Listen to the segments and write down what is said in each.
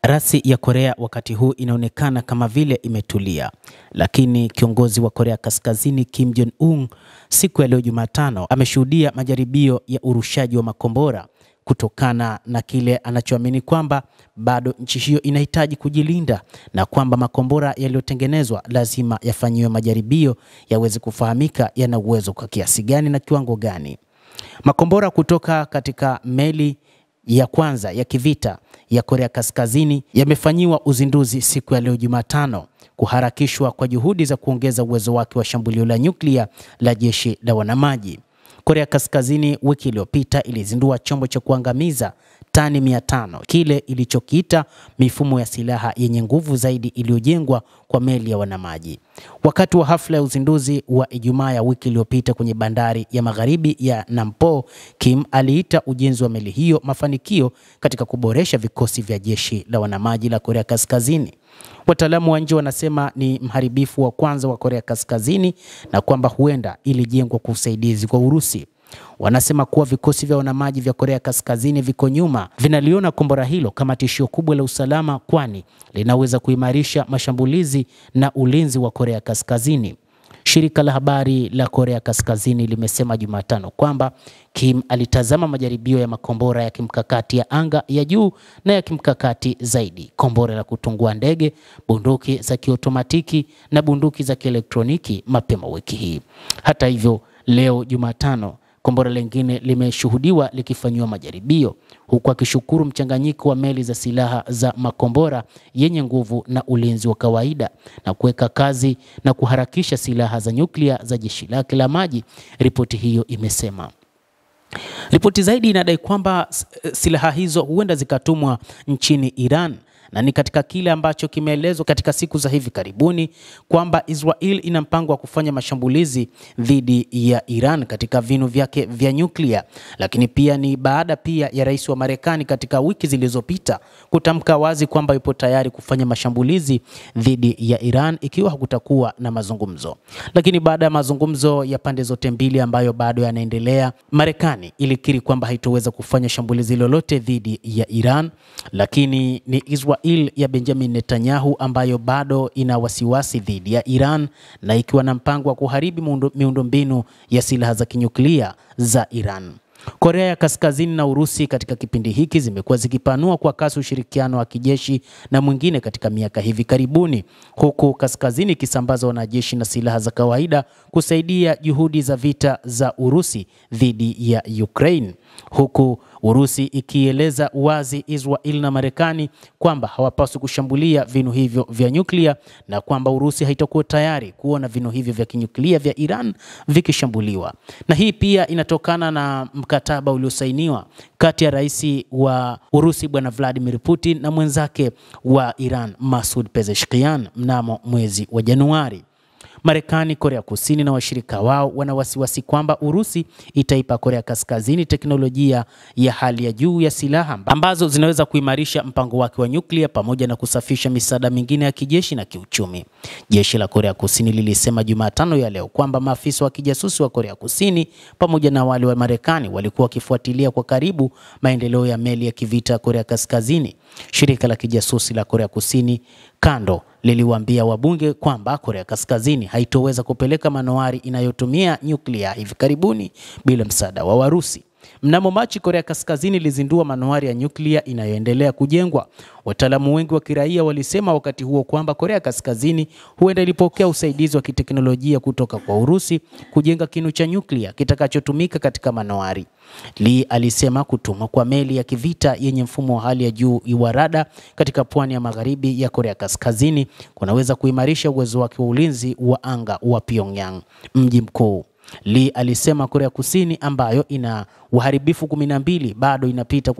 Rasi ya Korea wakati huu inaonekana kama vile imetulia, lakini kiongozi wa Korea Kaskazini Kim Jong-un siku ya leo Jumatano ameshuhudia majaribio ya urushaji wa makombora kutokana na kile anachoamini kwamba bado nchi hiyo inahitaji kujilinda na kwamba makombora yaliyotengenezwa lazima yafanyiwe majaribio yaweze kufahamika yana uwezo kwa kiasi gani na kiwango gani. Makombora kutoka katika meli ya kwanza ya kivita ya Korea Kaskazini yamefanyiwa uzinduzi siku ya leo Jumatano, kuharakishwa kwa juhudi za kuongeza uwezo wake wa shambulio la nyuklia la jeshi la wanamaji. Korea Kaskazini wiki iliyopita ilizindua chombo cha kuangamiza tani 500, kile ilichokiita mifumo ya silaha yenye nguvu zaidi iliyojengwa kwa meli ya wanamaji. Wakati wa hafla ya uzinduzi wa Ijumaa ya wiki iliyopita kwenye bandari ya magharibi ya Nampo, Kim aliita ujenzi wa meli hiyo mafanikio katika kuboresha vikosi vya jeshi la wanamaji la Korea Kaskazini. Wataalamu wa nje wanasema ni mharibifu wa kwanza wa Korea Kaskazini na kwamba huenda ilijengwa kwa usaidizi kwa Urusi. Wanasema kuwa vikosi vya wanamaji vya Korea Kaskazini viko nyuma, vinaliona kombora hilo kama tishio kubwa la usalama, kwani linaweza kuimarisha mashambulizi na ulinzi wa Korea Kaskazini. Shirika la habari la Korea Kaskazini limesema Jumatano kwamba Kim alitazama majaribio ya makombora ya kimkakati ya anga ya juu na ya kimkakati zaidi, kombora la kutungua ndege, bunduki za kiotomatiki na bunduki za kielektroniki mapema wiki hii. Hata hivyo, leo Jumatano kombora lingine limeshuhudiwa likifanywa majaribio, huku akishukuru mchanganyiko wa meli za silaha za makombora yenye nguvu na ulinzi wa kawaida na kuweka kazi na kuharakisha silaha za nyuklia za jeshi lake la maji, ripoti hiyo imesema. Ripoti zaidi inadai kwamba silaha hizo huenda zikatumwa nchini Iran, na ni katika kile ambacho kimeelezwa katika siku za hivi karibuni kwamba Israel ina mpango wa kufanya mashambulizi dhidi ya Iran katika vinu vyake vya nyuklia. Lakini pia ni baada pia ya rais wa Marekani katika wiki zilizopita kutamka wazi kwamba yupo tayari kufanya mashambulizi dhidi ya Iran ikiwa hakutakuwa na mazungumzo. Lakini baada ya mazungumzo ya pande zote mbili ambayo bado yanaendelea, Marekani ilikiri kwamba haitoweza kufanya shambulizi lolote dhidi ya Iran, lakini ni Israel ya Benjamin Netanyahu ambayo bado ina wasiwasi dhidi ya Iran na ikiwa na mpango wa kuharibu miundombinu ya silaha za kinyuklia za Iran. Korea ya Kaskazini na Urusi katika kipindi hiki zimekuwa zikipanua kwa kasi ushirikiano wa kijeshi na mwingine katika miaka hivi karibuni, huku Kaskazini ikisambaza wanajeshi na silaha za kawaida kusaidia juhudi za vita za Urusi dhidi ya Ukraine, huku Urusi ikieleza wazi Israel na Marekani kwamba hawapaswi kushambulia vinu hivyo vya nyuklia na kwamba Urusi haitakuwa tayari kuona vinu hivyo vya kinyuklia vya Iran vikishambuliwa. Na hii pia inatokana na mkataba uliosainiwa kati ya rais wa Urusi Bwana Vladimir Putin na mwenzake wa Iran Masoud Pezeshkian mnamo mwezi wa Januari. Marekani, Korea Kusini na washirika wao wana wasiwasi kwamba Urusi itaipa Korea Kaskazini teknolojia ya hali ya juu ya silaha ambazo zinaweza kuimarisha mpango wake wa nyuklia pamoja na kusafisha misaada mingine ya kijeshi na kiuchumi. Jeshi la Korea Kusini lilisema Jumatano ya leo kwamba maafisa wa kijasusi wa Korea Kusini pamoja na wale wa Marekani walikuwa wakifuatilia kwa karibu maendeleo ya meli ya kivita ya Korea Kaskazini. Shirika la kijasusi la Korea Kusini kando liliwaambia wabunge kwamba Korea Kaskazini haitoweza kupeleka manowari inayotumia nyuklia hivi karibuni bila msaada wa Warusi. Mnamo Machi, Korea Kaskazini ilizindua manowari ya nyuklia inayoendelea kujengwa. Wataalamu wengi wa kiraia walisema wakati huo kwamba Korea Kaskazini huenda ilipokea usaidizi wa kiteknolojia kutoka kwa Urusi kujenga kinu cha nyuklia kitakachotumika katika manowari. Lee alisema kutumwa kwa meli ya kivita yenye mfumo wa hali ya juu wa rada katika pwani ya magharibi ya Korea Kaskazini kunaweza kuimarisha uwezo wake wa ulinzi wa anga wa Pyongyang, mji mkuu. Lee alisema Korea Kusini ambayo ina uharibifu 12 bado inapita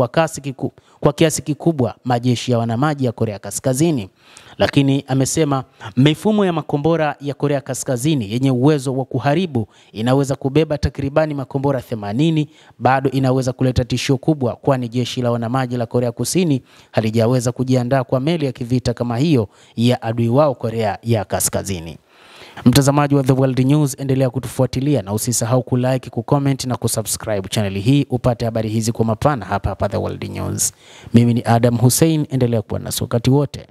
kwa kiasi kikubwa majeshi ya wanamaji ya Korea Kaskazini. Lakini amesema mifumo ya makombora ya Korea Kaskazini yenye uwezo wa kuharibu inaweza kubeba takribani makombora 80 bado inaweza kuleta tishio kubwa, kwani jeshi la wanamaji la Korea Kusini halijaweza kujiandaa kwa meli ya kivita kama hiyo ya adui wao Korea ya Kaskazini. Mtazamaji wa The World News, endelea kutufuatilia na usisahau kulike, kucomment na kusubscribe channel hii upate habari hizi kwa mapana hapa The World News. Mimi ni Adam Hussein, endelea kuwa nasi wakati wote.